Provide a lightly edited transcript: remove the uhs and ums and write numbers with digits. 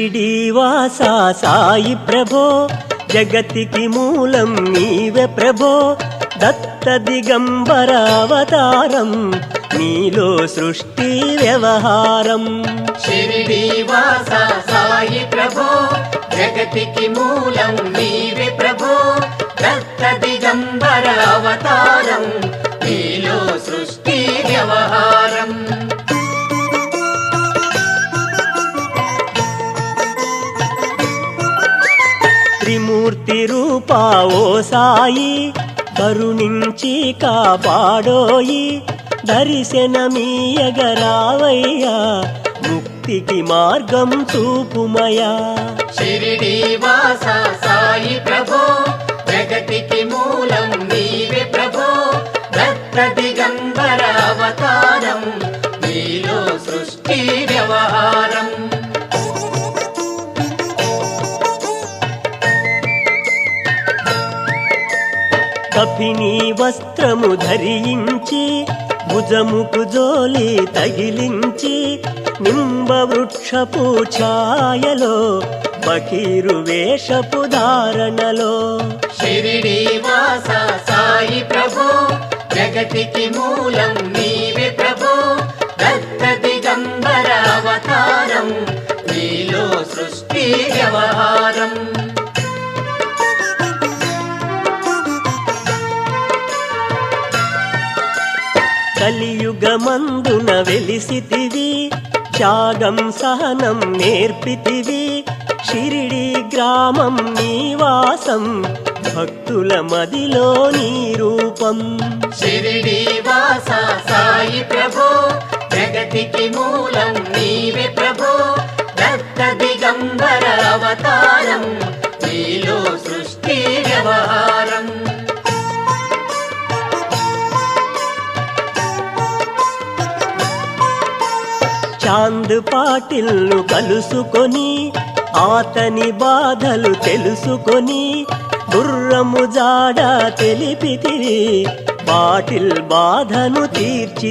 షిరిడీవాస సాయి ప్రభో జగతికి మూలం నీవే ప్రభో దత్త దిగంబర అవతారం నీలో సృష్టి వ్యవహారం షిరిడీవాస సాయి ప్రభో జగతికి మూలం నీవే ప్రభో దత్త దిగంబర అవతారం నీలో సృష్టి వ్యవహారం త్రిమూర్తి రూపా ఓ సాయి కరుణించి కాపాడోయి దర్శనమీయగరావయ్యా ముక్తికి మార్గం చూపుమయా షిరిడీవాస సాయి ప్రభో జగతికి మూలం నీవే ప్రభో దత్త దిగంబర అవతారం నీలో సృష్టి వ్యవహారం కఫినీ వస్త్రము ధరించి భుజముకు జోలి తగిలించి నింబ వృక్షపు ఛాయలో బకీరు వేషపు ధారణలో షిరిడీవాస సాయి ప్రభో జగతికి మూలం నీవే ప్రభో దత్త దిగంబర అవతారం నీలో సృష్టి వ్యవహారం కలియుగమందున వెలిసితివి త్యాగం సహనం నేర్పితివి షిరిడి గ్రామం నీవాసం భక్తుల మదిలో నీ రూపం షిరిడీవాస సాయి ప్రభో జగతికి మూలం నీవే ప్రభో దత్త దిగంబర అవతారం నీలో సృష్టి వ్యవహారం చాంద్ పాటిల్ను కలుసుకొని ఆతని బాధలు తెలుసుకొని గుర్రము జాడ తెలిపితివి పాటిల్ బాధను తీర్చి